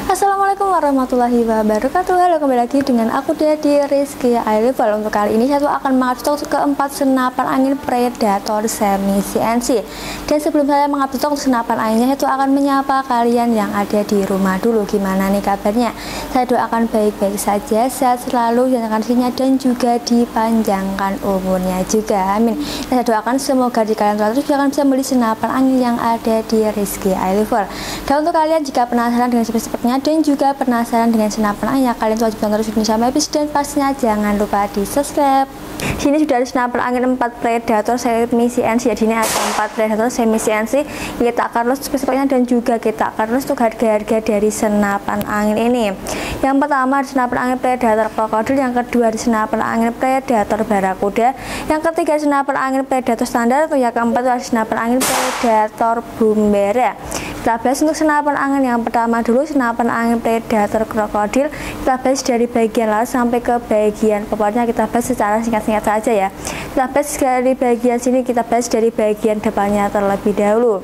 Assalamualaikum warahmatullahi wabarakatuh. Halo, kembali lagi dengan aku Dedi Rizky iLevel. Untuk kali ini saya akan mengupdate keempat senapan angin Predator semi CNC. Dan sebelum saya mengupdate senapan anginnya, saya akan menyapa kalian yang ada di rumah dulu. Gimana nih kabarnya? Saya doakan baik-baik saja, sehat selalu, jangan rezekinya dan juga dipanjangkan umurnya juga. Amin. Saya doakan semoga di kalian terus akan bisa beli senapan angin yang ada di Rizky iLevel. Dan untuk kalian jika penasaran dengan sepertinya dan juga penasaran dengan senapan angin, kalian wajib tonton terus video sampai habis dan pastinya jangan lupa di subscribe. Sini sudah ada senapan angin 4 Predator semi CNC. Jadi ini ada 4 Predator semi CNC. Kita akan list spesifiknya dan juga kita akan list untuk harga-harga dari senapan angin ini. Yang pertama ada senapan angin Predator Krokodil, yang kedua ada senapan angin Predator Barakuda, yang ketiga senapan angin Predator standar, atau yang keempat ada senapan angin Predator Bumbera. Kita bahas untuk senapan angin yang pertama dulu, senapan angin Predator Krokodil. Kita bahas dari bagian laras sampai ke bagian popornya, kita bahas secara singkat-singkat saja ya. Kita bahas dari bagian sini, kita bahas dari bagian depannya terlebih dahulu.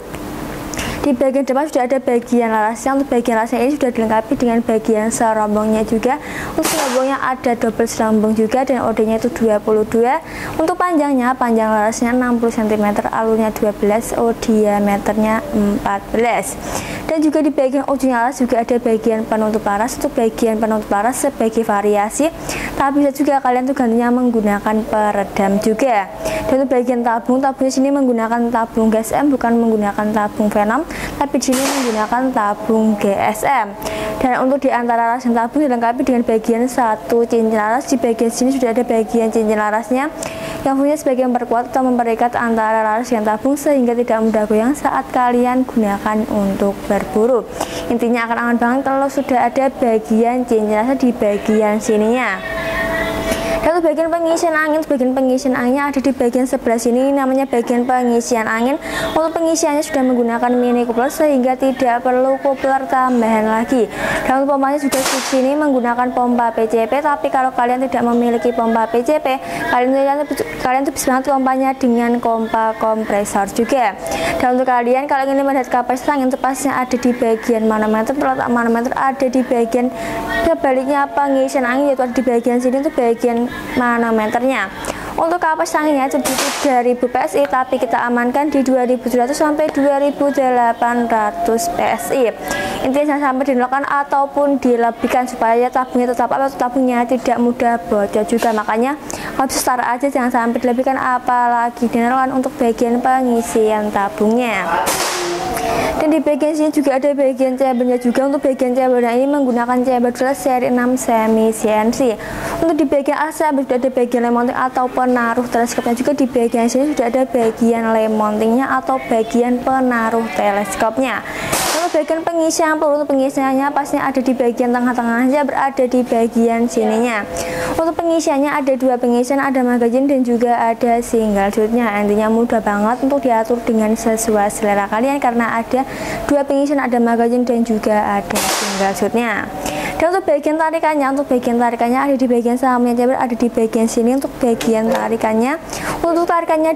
Di bagian depan sudah ada bagian larasnya. Untuk bagian larasnya ini sudah dilengkapi dengan bagian serombongnya juga. Untuk serombongnya ada double serombong juga dan OD-nya itu 22. Untuk panjangnya, panjang larasnya 60 cm, alurnya 12, diameternya 14. Dan juga di bagian ujung laras juga ada bagian penutup laras. Untuk bagian penutup laras sebagai variasi, tapi bisa juga kalian tuh gantinya menggunakan peredam juga. Dan untuk bagian tabungnya sini menggunakan tabung GSM, bukan menggunakan tabung Venom, tapi di sini menggunakan tabung GSM. Dan untuk di antara laras dan tabung dilengkapi dengan bagian satu cincin laras. Di bagian sini sudah ada bagian cincin larasnya yang punya sebagai memperkuat atau memperekat antara laras dan tabung sehingga tidak mudah goyang saat kalian gunakan untuk berburu. Intinya akan aman banget kalau sudah ada bagian cincin laras di bagian sininya. Dan untuk bagian pengisian anginnya ada di bagian sebelah sini, namanya bagian pengisian angin. Untuk pengisiannya sudah menggunakan mini coupler sehingga tidak perlu coupler tambahan lagi. Dan untuk pompanya juga di sini menggunakan pompa PCP, tapi kalau kalian tidak memiliki pompa PCP, kalian tuh bisa banget pompanya dengan pompa kompresor juga. Dan untuk kalian kalau ingin melihat kapasitas angin tepatnya ada di bagian manometer, terletak manometer ada di bagian sebaliknya pengisian angin, yaitu ada di bagian sini untuk bagian manometernya. Untuk kapasitas anginnya itu 3000 PSI, tapi kita amankan di 2700 sampai 2800 PSI. Intinya jangan sampai dinolakan ataupun dilebihkan supaya tabungnya tetap tabungnya tidak mudah bocor juga. Makanya kalau bisa setara aja, jangan sampai dilebihkan apalagi dinolakan untuk bagian pengisian tabungnya. Dan di bagian sini juga ada bagian chambernya juga. Untuk bagian chambernya ini menggunakan chamber seri 6 semi CNC. Untuk di bagian atas sudah ada bagian lem mounting atau penaruh teleskopnya juga. Di bagian sini sudah ada bagian lem mountingnya atau bagian penaruh teleskopnya. Untuk bagian pengisian peluru, untuk pengisiannya pastinya ada di bagian tengah-tengah aja, berada di bagian sininya. Untuk pengisiannya ada dua pengisian, ada magazine dan juga ada single shootnya. Intinya mudah banget untuk diatur dengan sesuai selera kalian karena ada dua pengisian, ada magazine dan juga ada single shootnya. Dan untuk bagian tarikannya ada di bagian sampingnya chamber, ada di bagian sini. Untuk bagian tarikannya,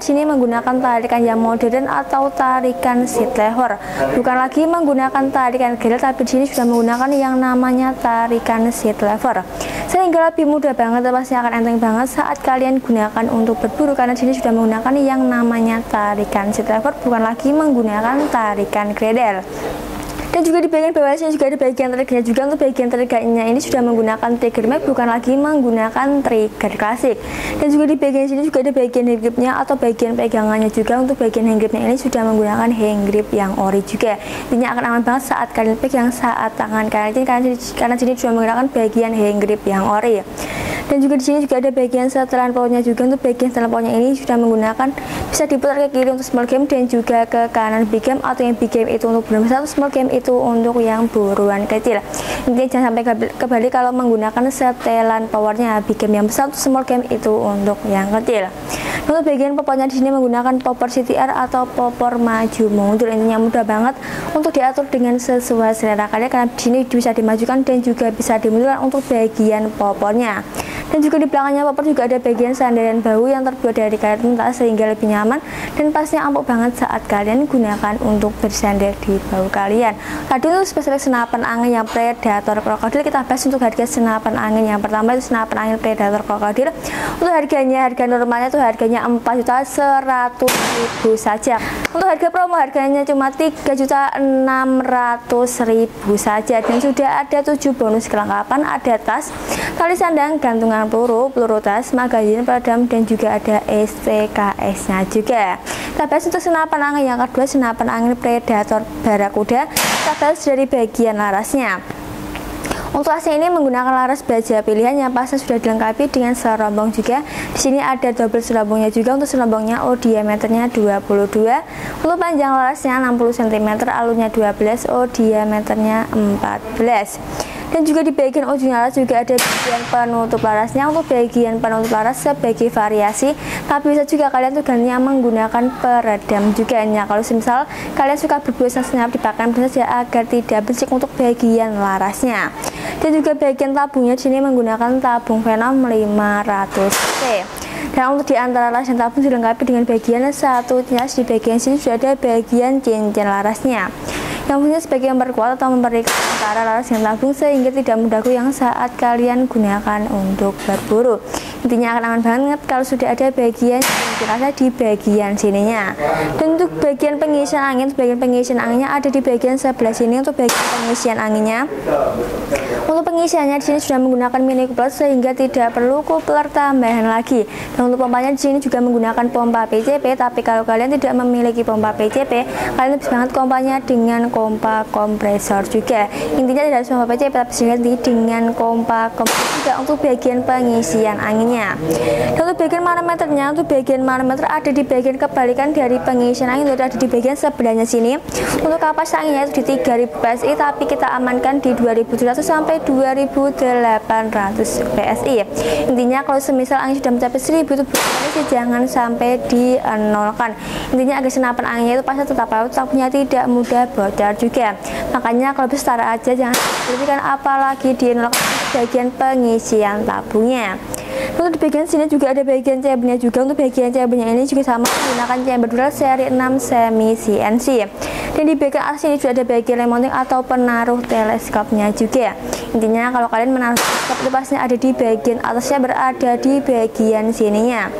di sini menggunakan tarikan yang modern atau tarikan seat lever, bukan lagi menggunakan tarikan grill, tapi di sini sudah menggunakan yang namanya tarikan seat lever, sehingga lebih mudah banget, pasti akan enteng banget saat kalian gunakan untuk berburu karena di sini sudah menggunakan yang namanya tarikan seat lever, bukan lagi menggunakan tarikan grill. Dan juga di bagian bawahnya juga ada bagian triggernya juga. Untuk bagian triggernya ini sudah menggunakan trigger mag, bukan lagi menggunakan trigger klasik. Dan juga di bagian sini juga ada bagian hand gripnya atau bagian pegangannya juga. Untuk bagian hand gripnya ini sudah menggunakan hand grip yang ori juga. Ini akan aman banget saat kalian pegang saat tangan kalian, karena sini sudah menggunakan bagian hand grip yang ori. Dan juga di sini juga ada bagian setelan powernya juga. Untuk bagian setelan powernya ini sudah menggunakan, bisa diputar ke kiri untuk small game dan juga ke kanan big game, atau yang big game itu untuk buruan besar, small game itu untuk yang buruan kecil. Intinya jangan sampai kebalik kalau menggunakan setelan powernya, big game yang besar, small game itu untuk yang kecil. Untuk bagian popornya di sini menggunakan popor CTR atau popor maju mundur. Intinya mudah banget untuk diatur dengan sesuai selera kalian karena di sini bisa dimajukan dan juga bisa dimundurkan untuk bagian popornya. Dan juga di belakangnya popor juga ada bagian sandaran bahu yang terbuat dari karet mentah sehingga lebih nyaman dan pastinya empuk banget saat kalian gunakan untuk bersandar di bahu kalian. Tadi untuk spesifik senapan angin yang Predator Predator Krokodil. Kita bahas untuk harga senapan angin. Yang pertama itu senapan angin Predator Krokodil. Untuk harga normalnya itu harganya 4.100.000 saja. Untuk harga promo harganya cuma 3.600.000 saja, dan sudah ada 7 bonus kelengkapan, ada tas, tali sandang, gantungan peluru, peluru tas, magazin peredam, dan juga ada STKS-nya juga. Kita bahas untuk senapan angin yang kedua, senapan angin Predator Barakuda. Kita bahas dari bagian larasnya. Untuk AC ini menggunakan laras baja pilihan yang pasnya sudah dilengkapi dengan serombong juga. Di sini ada double serombongnya juga. Untuk serombongnya diameternya 22, untuk panjang larasnya 60 cm, alurnya 12, diameternya 14. Dan juga di bagian ujung laras juga ada bagian penutup larasnya. Untuk bagian penutup laras sebagai variasi, tapi bisa juga kalian tuh gantinya menggunakan peredam juga. Kalau misal kalian suka berbusa senyap dipakai saja agar tidak bersih untuk bagian larasnya. Dan juga bagian tabungnya di sini menggunakan tabung Venom 500C. Dan untuk di antara laras dan tabung dilengkapi dengan bagian satu jas. Di bagian sini sudah ada bagian cincin larasnya yang punya sebagai memperkuat atau memberikan antara laras dan tabung sehingga tidak mudah goyang saat kalian gunakan untuk berburu. Intinya akan aman banget kalau sudah ada bagian cincin rasa di bagian sininya. Dan untuk bagian pengisian angin, anginnya ada di bagian sebelah sini. Untuk bagian pengisian anginnya, untuk pengisiannya di sini sudah menggunakan mini coupler sehingga tidak perlu coupler tambahan lagi. Dan untuk pompanya di sini juga menggunakan pompa PCP, tapi kalau kalian tidak memiliki pompa PCP, kalian bisa banget pompanya dengan pompa kompresor juga. Intinya tidak harus pompa PCP, tapi diganti dengan pompa kompresor juga untuk bagian pengisian anginnya. Dan untuk bagian manometernya, untuk bagian manometer ada di bagian kebalikan dari pengisian angin, itu ada di bagian sebelahnya sini. Untuk kapasitas anginnya itu di 3000 PSI, tapi kita amankan di 2700 sampai 2800 PSI. Intinya kalau semisal angin sudah mencapai 1000 itu jangan sampai dinolkan. Intinya agar senapan anginnya itu pasti tetap awet, tabungnya tidak mudah bocor juga. Makanya kalau bisa setara aja, jangan berlebihan apalagi dinolkan bagian pengisian tabungnya. Untuk di bagian sini juga ada bagian chambernya juga. Untuk bagian chambernya ini juga sama menggunakan chamber dual seri 6 semi CNC. Dan di bagian atas ini juga ada bagian remounting atau penaruh teleskopnya juga. Intinya kalau kalian menaruh teleskop itu pasti ada di bagian atasnya, berada di bagian sininya.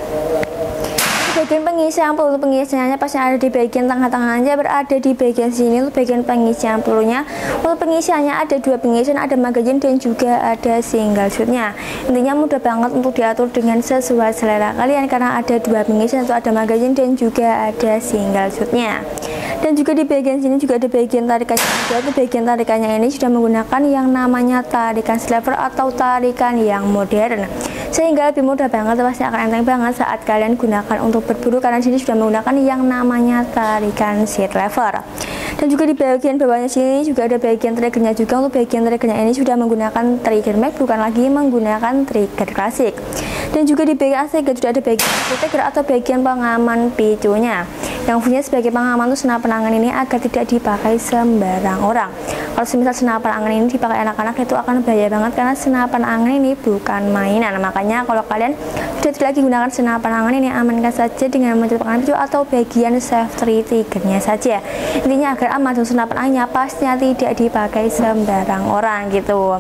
Bagian pengisian peluru, untuk pengisiannya pasti ada di bagian tengah-tengahnya, berada di bagian sini. Untuk bagian pengisian pelurunya, untuk pengisiannya ada 2 pengisian, ada magazine dan juga ada single shootnya. Intinya mudah banget untuk diatur dengan sesuai selera kalian karena ada 2 pengisian, itu ada magazine dan juga ada single shootnya. Dan juga di bagian sini juga ada bagian tarikannya juga. Untuk bagian tarikannya ini sudah menggunakan yang namanya tarikan sliver atau tarikan yang modern, sehingga lebih mudah banget, pasti akan enteng banget saat kalian gunakan untuk berburu karena sini sudah menggunakan yang namanya tarikan seat lever. Dan juga di bagian bawahnya sini juga ada bagian triggernya juga. Untuk bagian triggernya ini sudah menggunakan trigger mag, bukan lagi menggunakan trigger klasik. Dan juga di bagian atas juga ada bagian trigger atau bagian pengaman picunya, yang punya sebagai pengaman untuk senapan angin ini agar tidak dipakai sembarang orang. Kalau semisal senapan angin ini dipakai anak-anak itu akan bahaya banget karena senapan angin ini bukan mainan. Makanya kalau kalian sudah tidak lagi gunakan senapan angin ini, amankan saja dengan mencet pengaman picu atau bagian safety triggernya saja. Intinya agar aman, senapan anginnya pastinya tidak dipakai sembarang orang gitu.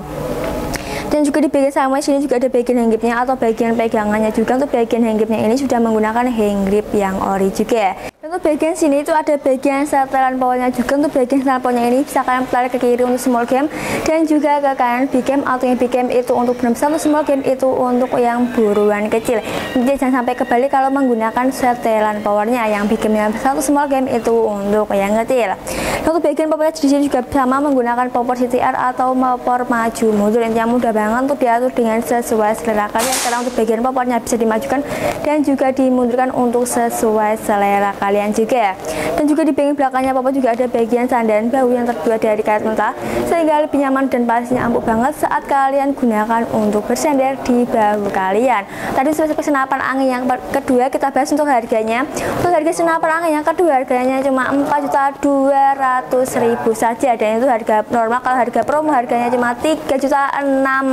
Dan juga di bagian sama sini juga ada bagian hand gripnya atau bagian pegangannya juga. Untuk bagian hand gripnya ini sudah menggunakan hand grip yang ori juga. Dan untuk bagian sini itu ada bagian setelan powernya juga. Untuk bagian setelan powernya ini bisa kalian tarik ke kiri untuk small game dan juga ke kanan big game, atau yang big game itu untuk benar besar, untuk small game itu untuk yang buruan kecil. Jadi jangan sampai kebalik kalau menggunakan setelan powernya, yang big game yang besar, untuk small game itu untuk yang kecil. Dan untuk bagian powernya di sini juga sama menggunakan popor CTR atau popor maju mundur, yang mudah banget untuk diatur dengan sesuai selera kalian karena untuk bagian popornya bisa dimajukan dan juga dimundurkan untuk sesuai selera kalian juga. Dan juga di bagian belakangnya popor juga ada bagian sandaran bahu yang terbuat dari karet mentah sehingga lebih nyaman dan pastinya empuk banget saat kalian gunakan untuk bersandar di bahu kalian. Tadi sudah senapan angin yang kedua, kita bahas untuk harganya. Untuk harga senapan angin yang kedua harganya cuma 4.200.000 saja, dan itu harga normal. Kalau harga promo harganya cuma 3.600.000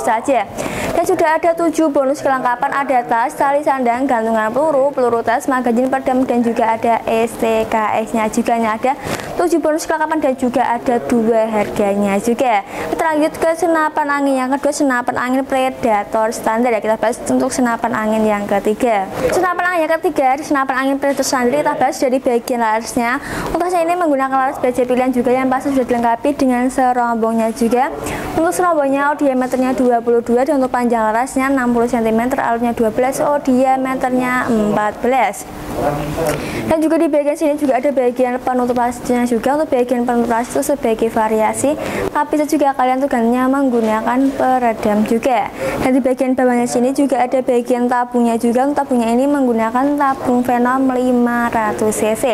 saja. Dan sudah ada 7 bonus kelengkapan, ada tas, tali sandang, gantungan peluru, peluru tas, magazin peredam, dan juga ada STKS nya juga. Ada 7 bonus kelengkapan dan juga ada 2 harganya juga. Kita lanjut ke senapan angin yang kedua, senapan angin Predator standar ya. Kita bahas untuk senapan angin yang ketiga. Senapan angin yang ketiga di senapan angin Predator standar kita bahas dari bagian larasnya. Untuk saya ini menggunakan laras baja pilihan juga yang pasti sudah dilengkapi dengan serombongnya juga. Untuk serombongnya diameternya 22 dan untuk panjang larasnya 60 cm, alurnya 12, diameternya 14. Dan juga di bagian sini juga ada bagian penutup lasnya juga. Untuk bagian penutup las itu sebagai variasi, tapi itu juga kalian tuh gantinya menggunakan peredam juga. Dan di bagian bawahnya sini juga ada bagian tabungnya juga. Untuk tabungnya ini menggunakan tabung Venom 500 cc,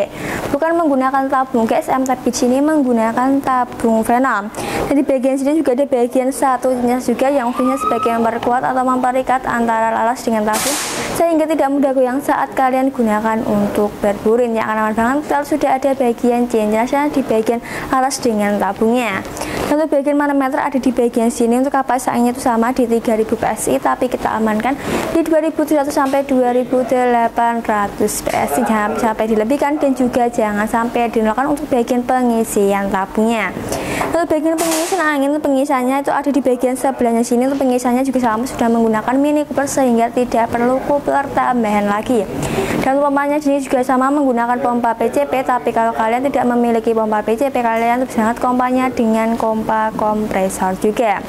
bukan menggunakan tabung GSM, tapi di sini menggunakan tabung Venom. Dan di bagian sini juga ada bagian satunya juga yang fungsinya sebagai memperkuat atau memperikat antara laras dengan tabung sehingga tidak mudah goyang saat kalian gunakan untuk berburu. Yang aman banget kalau sudah ada bagian jenisnya di bagian laras dengan tabungnya. Dan untuk bagian manometer ada di bagian sini. Untuk kapasitas anginnya itu sama di 3000 PSI, tapi kita amankan di 2700 sampai 2800 PSI. Jangan sampai dilebihkan dan juga jangan sampai dinolkan untuk bagian pengisian tabungnya. Untuk bagian pengisian angin, pengisiannya itu ada di bagian sebelahnya sini. Untuk pengisiannya juga sama, sudah menggunakan Mini Cooper sehingga tidak perlu Cooper tambahan lagi. Dan pompanya sini juga sama menggunakan pompa PCP, tapi kalau kalian tidak memiliki pompa PCP, kalian bisa banget pompanya dengan pompa kompresor juga.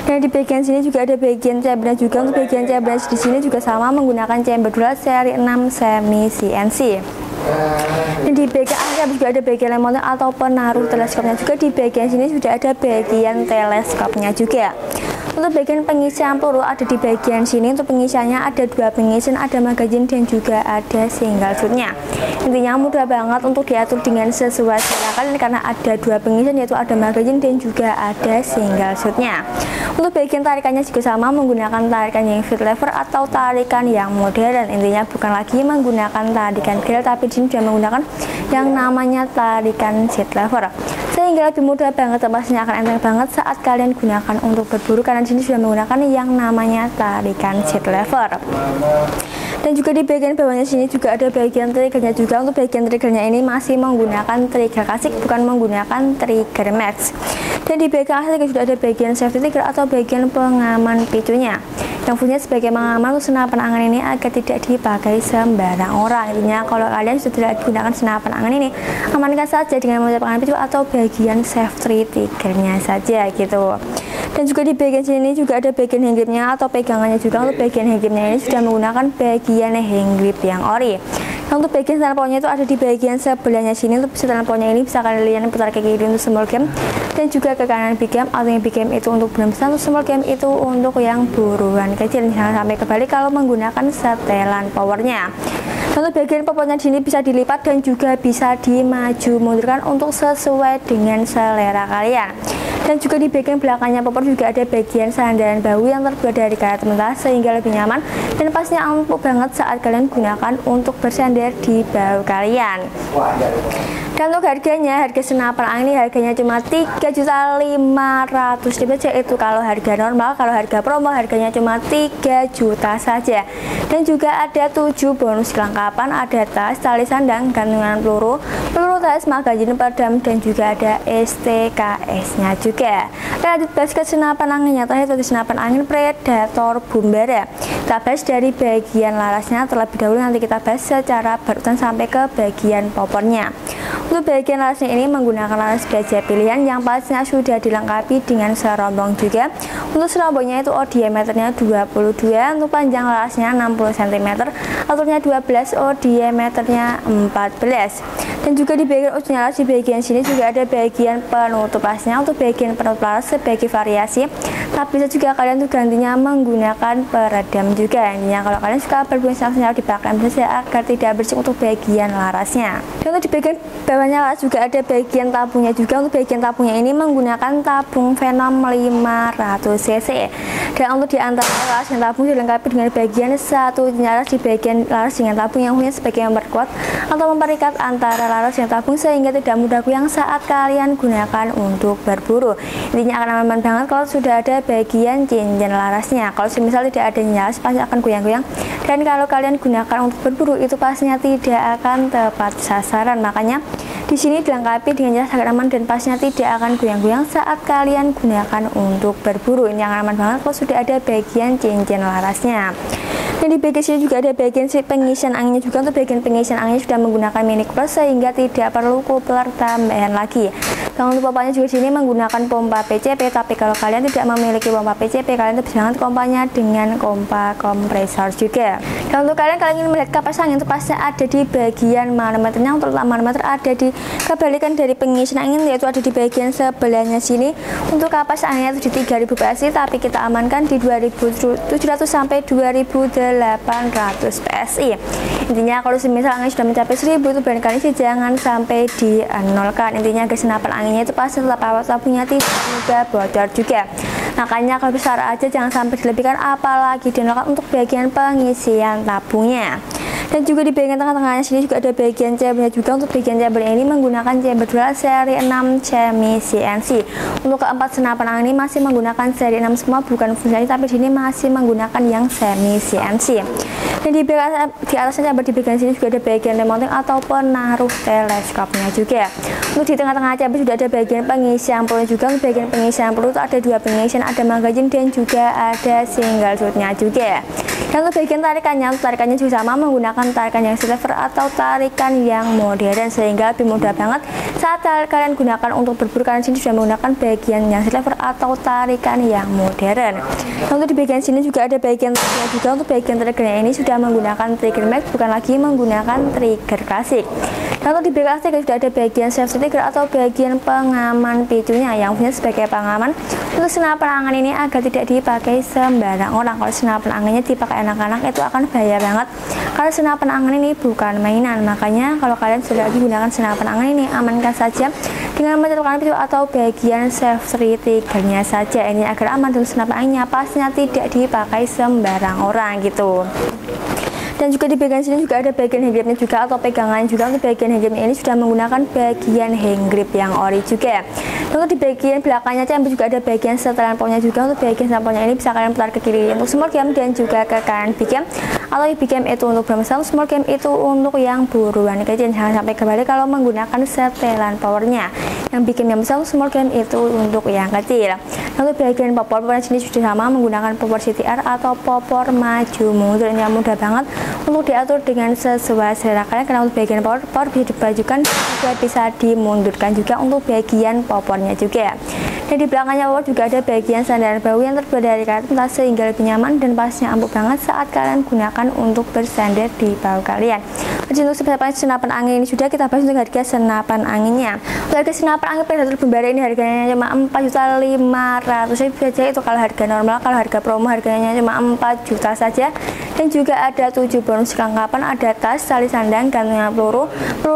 Dan di bagian sini juga ada bagian chambernya juga. Untuk bagian chamber di sini juga sama menggunakan chamber dual seri 6 semi CNC. Dan di bagian akhir juga ada bagian remote atau penaruh teleskopnya juga. Di bagian sini sudah ada bagian teleskopnya juga. Untuk bagian pengisian peluru ada di bagian sini. Untuk pengisiannya ada 2 pengisian, ada magazine dan juga ada single shootnya. Intinya mudah banget untuk diatur dengan sesuai selera kalian karena ada 2 pengisian, yaitu ada magazine dan juga ada single shootnya. Untuk bagian tarikannya juga sama menggunakan tarikan yang fit lever atau tarikan yang modern. Intinya bukan lagi menggunakan tarikan grill, tapi di sini sudah menggunakan yang namanya tarikan seat lever, sehingga lebih mudah banget, pastinya akan enteng banget saat kalian gunakan untuk berburu karena di sini sudah menggunakan yang namanya tarikan seat lever. Dan juga di bagian bawahnya sini juga ada bagian triggernya juga. Untuk bagian triggernya ini masih menggunakan trigger klasik, bukan menggunakan trigger max. Dan di bagian akhir juga ada bagian safety trigger atau bagian pengaman picunya, yang fungsinya sebagai pengaman untuk senapan angin ini agar tidak dipakai sembarang orang. Intinya kalau kalian sudah tidak gunakan senapan angin ini, amankan saja dengan mencari pengaman picu atau bagian safety triggernya saja gitu. Dan juga di bagian sini juga ada bagian hand gripnya atau pegangannya juga. Untuk bagian hand gripnya ini sudah menggunakan bagian hand grip yang ori. Nah, untuk bagian setelan pohonnya itu ada di bagian sebelahnya sini. Untuk setelan pohonnya ini bisa kalian putar ke kiri untuk small game dan juga ke kanan big game, atau yang big game itu untuk benar besar, untuk small game itu untuk yang buruan kecil. Jangan sampai kebalik kalau menggunakan setelan powernya. Untuk bagian popotnya di sini bisa dilipat dan juga bisa dimaju mundurkan untuk sesuai dengan selera kalian. Dan juga di bagian belakangnya popor juga ada bagian sandaran bahu yang terbuat dari karet mentah sehingga lebih nyaman dan pastinya empuk banget saat kalian gunakan untuk bersandar di bahu kalian. Dan untuk harganya, harga senapan angin ini harganya cuma 3.500.000 saja, itu kalau harga normal. Kalau harga promo harganya cuma 3 juta saja. Dan juga ada 7 bonus kelengkapan, ada tas, tali sandang, gantungan peluru, peluru tes, magazine peredam, dan juga ada STKS-nya juga. Lanjut bahas ke senapan anginnya, terakhir itu senapan angin Predator Bombara. Kita bahas dari bagian larasnya terlebih dahulu, nanti kita bahas secara berurutan sampai ke bagian popornya. Untuk bagian larasnya ini menggunakan laras baja pilihan yang pastinya sudah dilengkapi dengan serombong juga. Untuk serombongnya itu diameternya 22, untuk panjang larasnya 60 cm, alurnya 12, diameternya 14. Dan juga di bagian ujungnya laras, di bagian sini juga ada bagian penutup lasnya. Untuk bagian penutup laras sebagai variasi, tapi bisa juga kalian tuh gantinya menggunakan peredam juga. Intinya kalau kalian suka berbunyi sinyal dipakai saja agar tidak bersih untuk bagian larasnya. Dan untuk di bagian bawahnya laras juga ada bagian tabungnya juga. Untuk bagian tabungnya ini menggunakan tabung Venom 500 cc. Dan untuk di antara laras dan tabung dilengkapi dengan bagian satu laras di bagian laras dengan tabung yang punya sebagai memperkuat atau memperikat antara laras dan tabung sehingga tidak mudah goyang saat kalian gunakan untuk berburu. Intinya akan aman banget kalau sudah ada bagian cincin larasnya. Kalau misal tidak ada laras pasti akan goyang-goyang, dan kalau kalian gunakan untuk berburu itu pastinya tidak akan tepat sasaran. Makanya Di sini dilengkapi dengan jelas agar aman dan pasnya tidak akan goyang-goyang saat kalian gunakan untuk berburu. Ini yang aman banget kalau sudah ada bagian cincin larasnya. Dan di bagian sini juga ada bagian pengisian anginnya juga. Untuk bagian pengisian anginnya sudah menggunakan mini plus sehingga tidak perlu coupler tambahan lagi. Dan untuk pompanya juga sini menggunakan pompa PCP, tapi kalau kalian tidak memiliki pompa PCP, kalian bisa mengganti pompanya dengan pompa kompresor juga. Dan untuk kalian ingin melihat kapas angin, itu pasti ada di bagian manometernya. Untuk manometer ada di kebalikan dari pengisian angin, yaitu ada di bagian sebelahnya sini. Untuk kapas anginnya itu di 3000 PSI, tapi kita amankan di 2700 sampai 2800 PSI. Intinya kalau semisal angin sudah mencapai 1000 itu barangkali sih jangan sampai di-nolkan. Intinya agar senapan anginnya itu pasti tetap awet, tabungnya tidak mudah bocor juga. Makanya kalau besar aja jangan sampai dilebihkan, apalagi dinolkan untuk bagian pengisian tabungnya. Dan juga di bagian tengah-tengahnya sini juga ada bagian chambernya juga. Untuk bagian chamber ini menggunakan chamber dual seri 6 semi CNC. Untuk keempat senapan angin ini masih menggunakan seri 6 semua, bukan full CNC, tapi sini masih menggunakan yang semi CNC. Dan di atasnya chamber di bagian sini juga ada bagian remounting atau penaruh teleskopnya juga. Untuk di tengah-tengah chamber sudah ada bagian pengisian peluru juga. Untuk bagian pengisian peluru itu ada dua pengisian, ada magazine dan juga ada single shootnya juga. Dan untuk bagian tarikannya juga sama, menggunakan tarikan yang silver atau tarikan yang modern sehingga lebih mudah banget saat kalian gunakan untuk berburu. Karena sini sudah menggunakan bagian yang silver atau tarikan yang modern. Dan untuk di bagian sini juga ada bagian triggernya juga. Untuk bagian triggernya ini sudah menggunakan trigger mag, bukan lagi menggunakan trigger klasik. Dan untuk di bagian trigger sudah ada bagian safety trigger atau bagian pengaman picunya yang punya sebagai pengaman untuk senapan angin ini agar tidak dipakai sembarang orang. Kalau senapan anginnya dipakai anak-anak itu akan bahaya banget, karena senapan angin ini bukan mainan. Makanya kalau kalian sudah lagi gunakan senapan angin ini, amankan saja dengan mencetakkan picu atau bagian safety triggernya saja. Ini agar aman, dan senapan anginnya pastinya tidak dipakai sembarang orang gitu. Dan juga di bagian sini juga ada bagian hand gripnya juga atau pegangan juga. Untuk bagian hand gripnya ini sudah menggunakan bagian hand grip yang ori juga. Untuk di bagian belakangnya chamber juga ada bagian setelan polnya juga. Untuk bagian setelan polnya ini bisa kalian putar ke kiri untuk small game dan juga ke kanan big game, atau big game itu untuk bermesam, small game itu untuk yang buruan kecil. Jangan sampai kembali kalau menggunakan setelan powernya. Yang big game yang besar, small game itu untuk yang kecil. Untuk bagian popor sini sudah sama, menggunakan popor CTR atau popor maju mundur yang mudah banget untuk diatur dengan sesuai selera kalian. Karena untuk bagian popor bisa dibajukan juga bisa dimundurkan juga untuk bagian popornya juga. Dan di belakangnya popor juga ada bagian sandaran bahu yang terbuat dari karet tas sehingga lebih nyaman dan pasnya empuk banget saat kalian gunakan untuk bersandar di bahu kalian. Jadi untuk senapan angin ini sudah kita bahas. Untuk harga senapan anginnya, untuk harga senapan angin Predator Bembara ini harganya cuma 4.500.000 saja. Itu kalau harga normal. Kalau harga promo harganya cuma 4 juta saja. Dan juga ada 7 bonus kelengkapan, ada tas, tali sandang, gantungan peluru,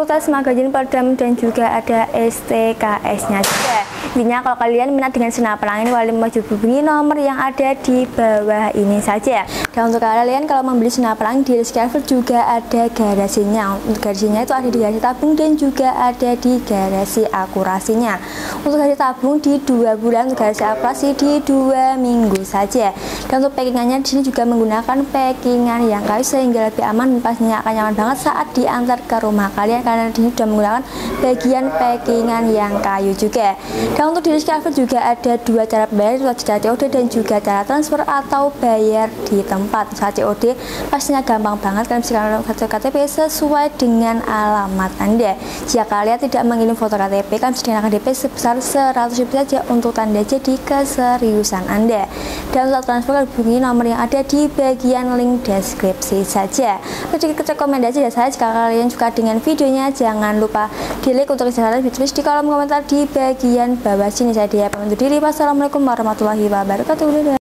tas, magazin, peredam, dan juga ada STKS nya juga. Intinya kalau kalian minat dengan senapan angin, wajib hubungi nomor yang ada di bawah ini saja. Dan untuk kalian kalau membeli senapan angin di Rizky Arfil juga ada garasinya. Untuk garasinya itu ada di garasi tabung dan juga ada di garasi akurasinya. Untuk garasi tabung di 2 bulan, untuk garasi akurasi di 2 minggu saja. Dan untuk packingannya di sini juga menggunakan packingan yang kayu sehingga lebih aman dan pastinya akan nyaman banget saat diantar ke rumah kalian, karena di sini sudah menggunakan bagian packingan yang kayu juga. Dan untuk di Rizky Arfil juga ada 2 cara pembayaran, yaitu cara COD dan juga cara transfer atau bayar di tempat. Saat COD pastinya gampang banget, kalian bisa kartu KTP sesuai dengan alamat Anda. Jika kalian tidak mengirim foto KTP, kalian bisa dikenakan DP sebesar 100.000 saja untuk tanda jadi keseriusan Anda. Dan untuk transfer hubungi nomor yang ada di bagian link deskripsi saja. Sedikit rekomendasi dari saya, jika kalian suka dengan videonya jangan lupa di like, untuk kesehatan ditulis di kolom komentar di bagian bawah sini. Saya Dia pamit undur diri. Wassalamualaikum warahmatullahi wabarakatuh.